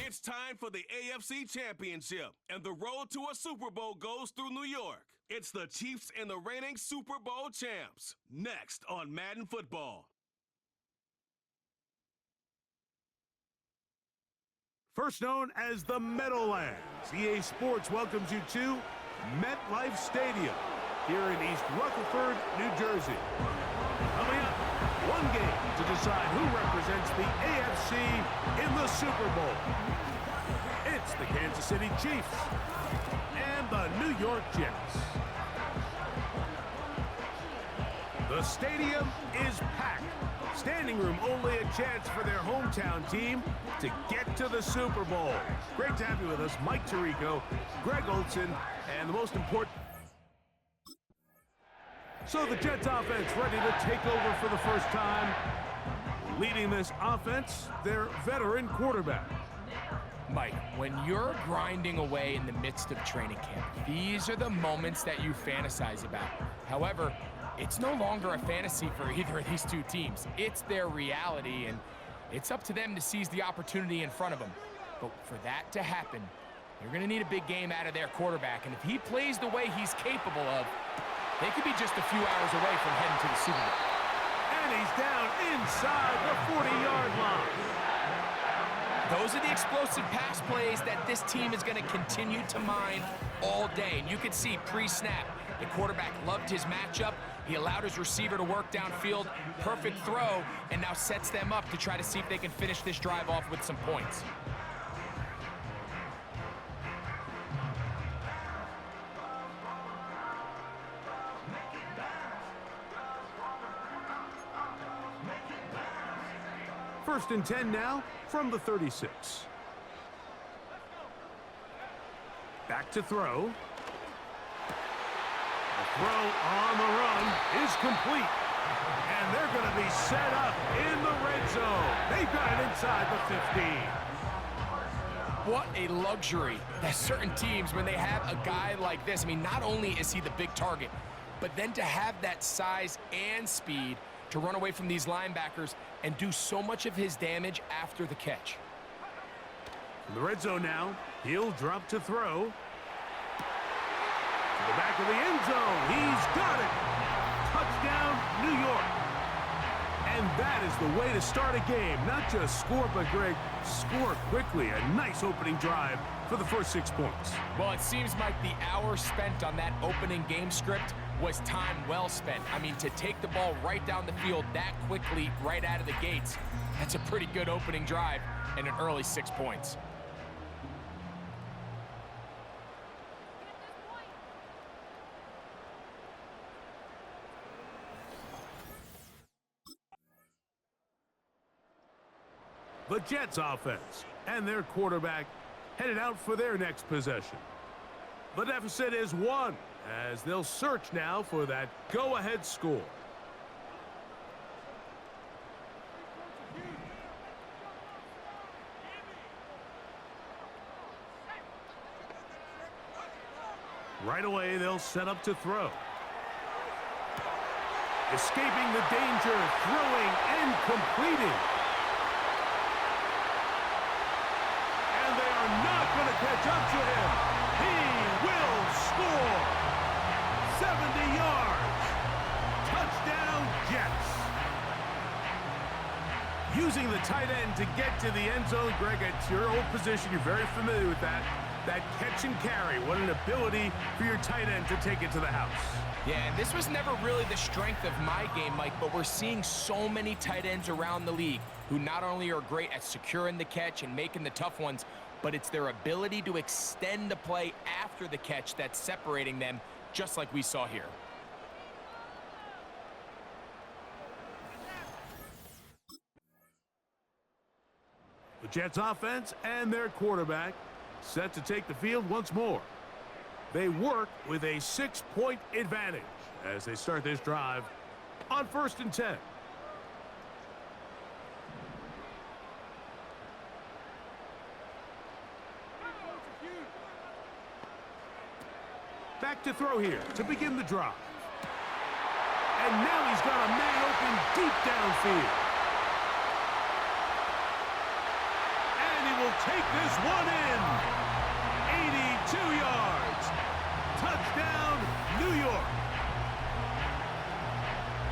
It's time for the AFC Championship, and the road to a Super Bowl goes through New York. It's the Chiefs and the reigning Super Bowl champs. Next on Madden Football. First known as the Meadowlands, EA Sports welcomes you to MetLife Stadium here in East Rutherford, New Jersey. Coming up, one game to decide who represents the AFC in the Super Bowl. It's the Kansas City Chiefs and the New York Jets. The stadium is packed. Standing room only a chance for their hometown team to get to the Super Bowl. Great to have you with us, Mike Tirico, Greg Olson, and the most important... So the Jets offense ready to take over for the first time. Leading this offense, their veteran quarterback. Mike, when you're grinding away in the midst of training camp, these are the moments that you fantasize about. However, it's no longer a fantasy for either of these two teams. It's their reality, and it's up to them to seize the opportunity in front of them. But for that to happen, you're going to need a big game out of their quarterback, and if he plays the way he's capable of, they could be just a few hours away from heading to the Super Bowl. And he's down inside the 40-yard line. Those are the explosive pass plays that this team is going to continue to mine all day. And you can see pre-snap, the quarterback loved his matchup. He allowed his receiver to work downfield, perfect throw, and now sets them up to try to see if they can finish this drive off with some points. First and 10 now from the 36. Back to throw. The throw on the run is complete. And they're going to be set up in the red zone. They've got it inside the 15. What a luxury that certain teams, when they have a guy like this, I mean, not only is he the big target, but then to have that size and speed to run away from these linebackers and do so much of his damage after the catch. In the red zone now, he'll drop to throw. To the back of the end zone, he's got it! Touchdown, New York! And that is the way to start a game. Not just score, but Greg, score quickly. A nice opening drive for the first 6 points. Well, it seems like the hour spent on that opening game script was time well spent. I mean, to take the ball right down the field that quickly, right out of the gates, that's a pretty good opening drive and an early 6 points. The Jets offense and their quarterback headed out for their next possession. The deficit is 1 as they'll search now for that go-ahead score. Right away, they'll set up to throw. Escaping the danger, throwing and completing. And they are not going to catch up to him. He will score. 70 yards. Touchdown, Jets. Using the tight end to get to the end zone, Greg, it's your old position. You're very familiar with that. That catch and carry. What an ability for your tight end to take it to the house. Yeah, and this was never really the strength of my game, Mike, but we're seeing so many tight ends around the league who not only are great at securing the catch and making the tough ones, but it's their ability to extend the play after the catch that's separating them, just like we saw here. The Jets offense and their quarterback set to take the field once more. They work with a 6-point advantage as they start this drive on 1st and 10. Back to throw here to begin the drive. And now he's got a man open deep downfield. And he will take this one in. 82 yards. Touchdown, New York.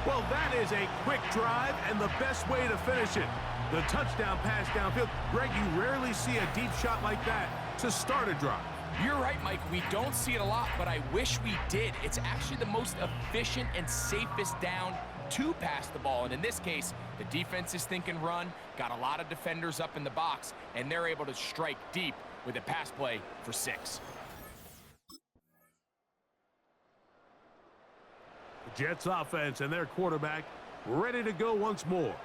Well, that is a quick drive and the best way to finish it. The touchdown pass downfield. Greg, you rarely see a deep shot like that to start a drive. You're right, Mike. We don't see it a lot, but I wish we did. It's actually the most efficient and safest down to pass the ball. And in this case, the defense is thinking run, got a lot of defenders up in the box, and they're able to strike deep with a pass play for 6. The Jets offense and their quarterback ready to go once more.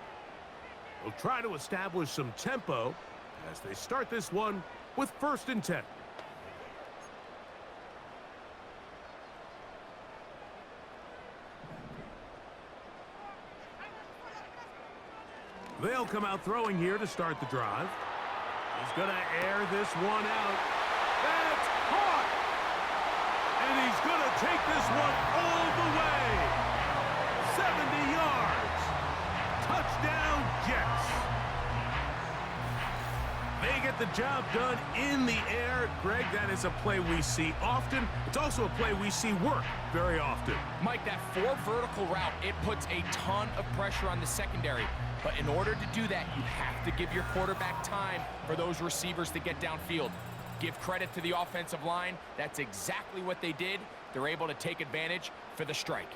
They'll try to establish some tempo as they start this one with 1st and 10. They'll come out throwing here to start the drive. He's going to air this one out. That's caught! And he's going to take this one all the way. 70 yards. Touchdown, Jets. They get the job done in the air. Greg, that is a play we see often. It's also a play we see work very often. Mike, that 4 vertical route, it puts a ton of pressure on the secondary. But in order to do that, you have to give your quarterback time for those receivers to get downfield. Give credit to the offensive line. That's exactly what they did. They're able to take advantage for the strike.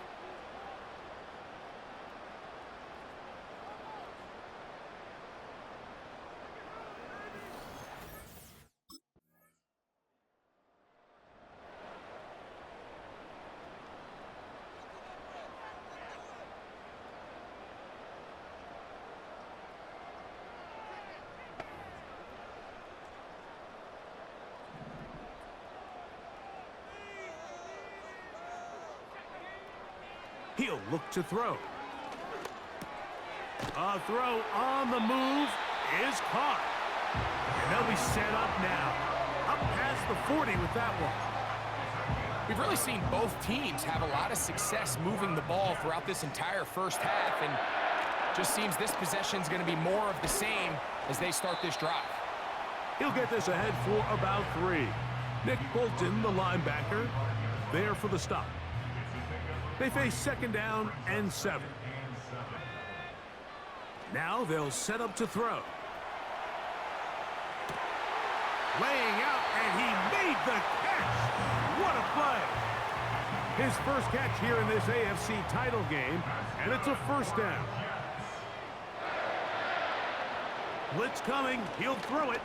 He'll look to throw. A throw on the move is caught. And they'll be set up now. Up past the 40 with that one. We've really seen both teams have a lot of success moving the ball throughout this entire first half, and just seems this possession is going to be more of the same as they start this drive. He'll get this ahead for about 3. Nick Bolton, the linebacker, there for the stop. They face 2nd down and 7. Now they'll set up to throw. Laying out, and he made the catch. What a play. His first catch here in this AFC title game, and it's a 1st down. Blitz coming. He'll throw it.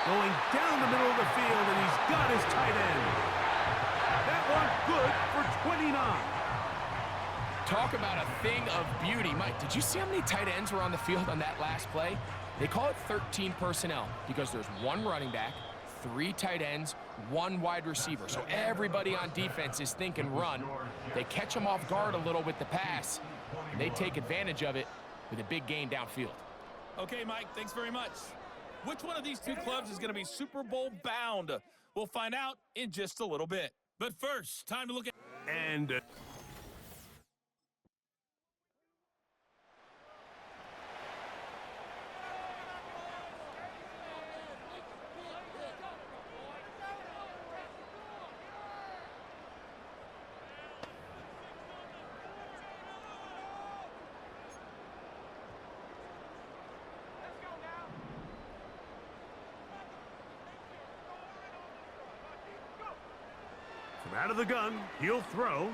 Going down the middle of the field, and he's got his tight end. That one good for 29. Talk about a thing of beauty. Mike, did you see how many tight ends were on the field on that last play? They call it 13 personnel because there's 1 running back, 3 tight ends, 1 wide receiver. So everybody on defense is thinking run. They catch them off guard a little with the pass, and they take advantage of it with a big gain downfield. Okay, Mike, thanks very much. Which one of these 2 clubs is going to be Super Bowl bound? We'll find out in just a little bit. But first, time to look at... And... From out of the gun, he'll throw.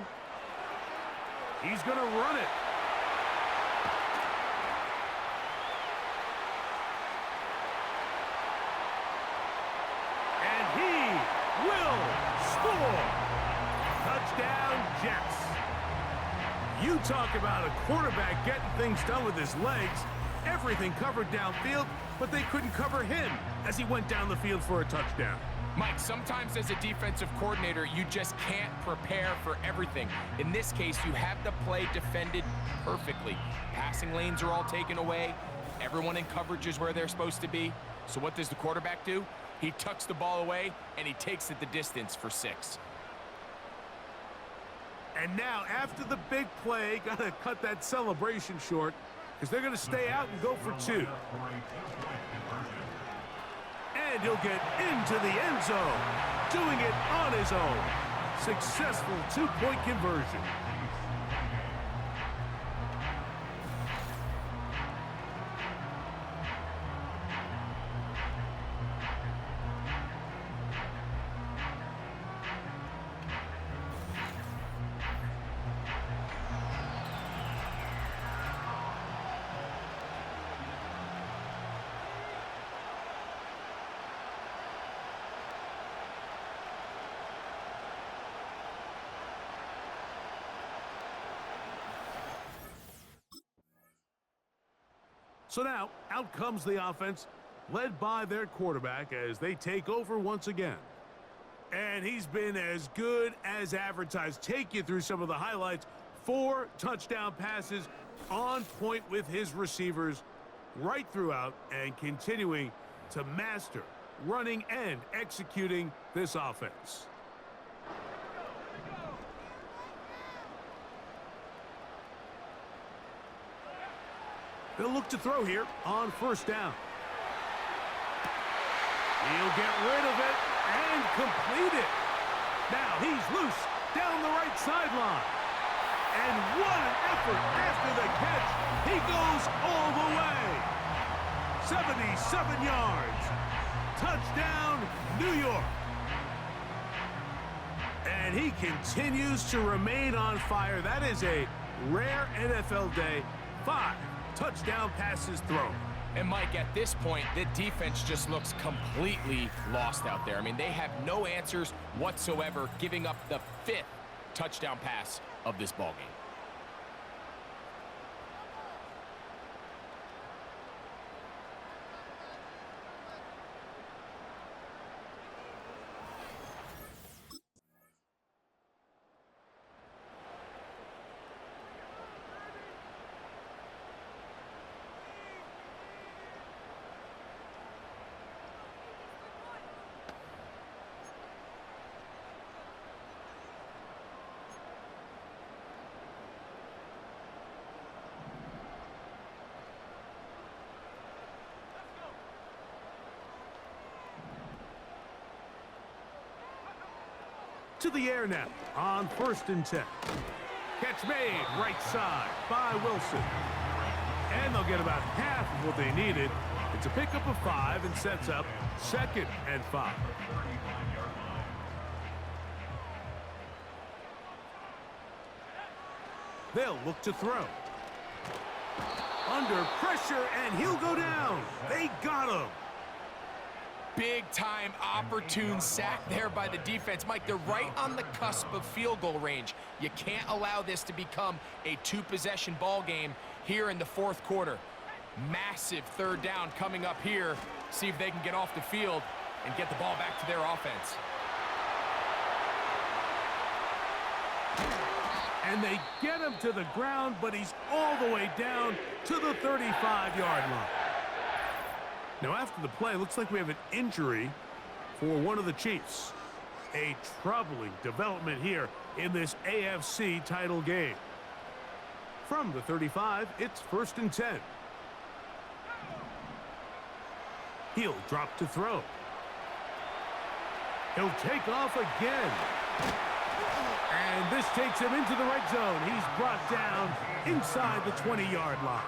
He's going to run it. And he will score. Touchdown, Jets. You talk about a quarterback getting things done with his legs. Everything covered downfield, but they couldn't cover him as he went down the field for a touchdown. Mike, sometimes as a defensive coordinator, you just can't prepare for everything. In this case, you have the play defended perfectly. Passing lanes are all taken away. Everyone in coverage is where they're supposed to be. So what does the quarterback do? He tucks the ball away, and he takes it the distance for 6. And now, after the big play, got to cut that celebration short because they're going to stay out and go for 2. And he'll get into the end zone, doing it on his own. Successful 2-point conversion. So now, out comes the offense, led by their quarterback as they take over once again. And he's been as good as advertised. Take you through some of the highlights. 4 touchdown passes, on point with his receivers right throughout, and continuing to master running and executing this offense. They'll look to throw here on first down. He'll get rid of it and complete it. Now he's loose down the right sideline. And what an effort after the catch. He goes all the way. 77 yards. Touchdown, New York. And he continues to remain on fire. That is a rare NFL day. 5 touchdown passes thrown. And Mike, at this point, the defense just looks completely lost out there. I mean, they have no answers whatsoever, giving up the 5th touchdown pass of this ballgame. To the air now on 1st and 10. Catch made right side by Wilson. And they'll get about half of what they needed. It's a pickup of 5 and sets up 2nd and 5. They'll look to throw. Under pressure, and he'll go down. They got him. Big-time opportune sack there by the defense. Mike, they're right on the cusp of field goal range. You can't allow this to become a 2-possession ball game here in the 4th quarter. Massive 3rd down coming up here. See if they can get off the field and get the ball back to their offense. And they get him to the ground, but he's all the way down to the 35-yard line. Now, after the play, looks like we have an injury for one of the Chiefs. A troubling development here in this AFC title game. From the 35, it's 1st and 10. He'll drop to throw. He'll take off again. And this takes him into the red zone. He's brought down inside the 20-yard line.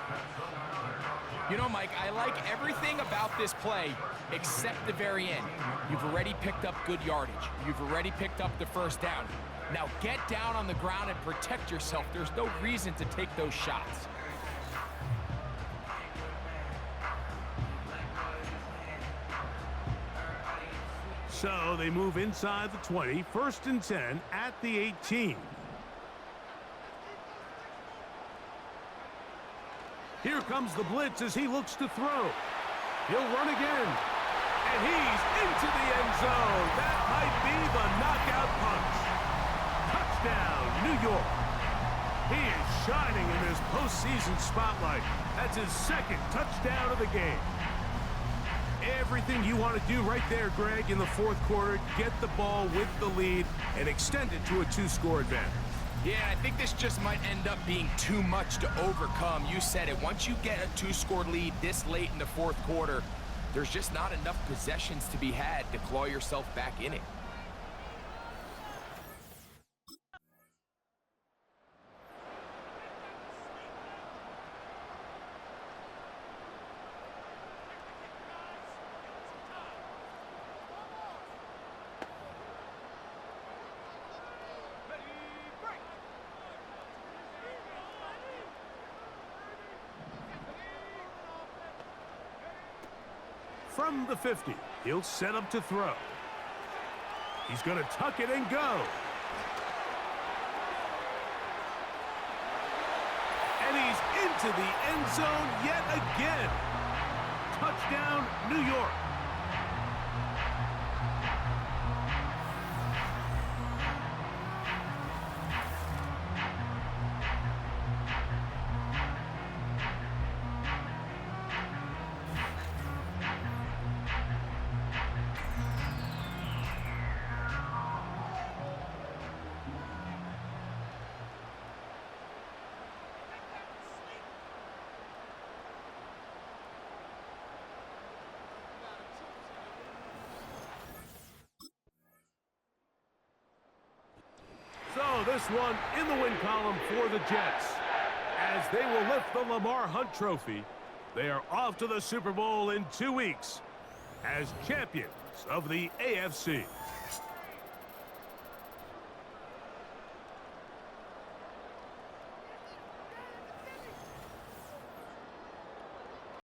You know, Mike, I like everything about this play except the very end. You've already picked up good yardage. You've already picked up the 1st down. Now get down on the ground and protect yourself. There's no reason to take those shots. So they move inside the 20, 1st and 10 at the 18. Here comes the blitz as he looks to throw. He'll run again. And he's into the end zone. That might be the knockout punch. Touchdown, New York. He is shining in this postseason spotlight. That's his 2nd touchdown of the game. Everything you want to do right there, Greg, in the 4th quarter, get the ball with the lead and extend it to a 2-score advantage. Yeah, I think this just might end up being too much to overcome. You said it. Once you get a 2-score lead this late in the fourth quarter, there's just not enough possessions to be had to claw yourself back in it. From the 50, he'll set up to throw. He's going to tuck it and go. And he's into the end zone yet again. Touchdown, New York. So this one in the win column for the Jets. As they will lift the Lamar Hunt Trophy, they are off to the Super Bowl in 2 weeks as champions of the AFC.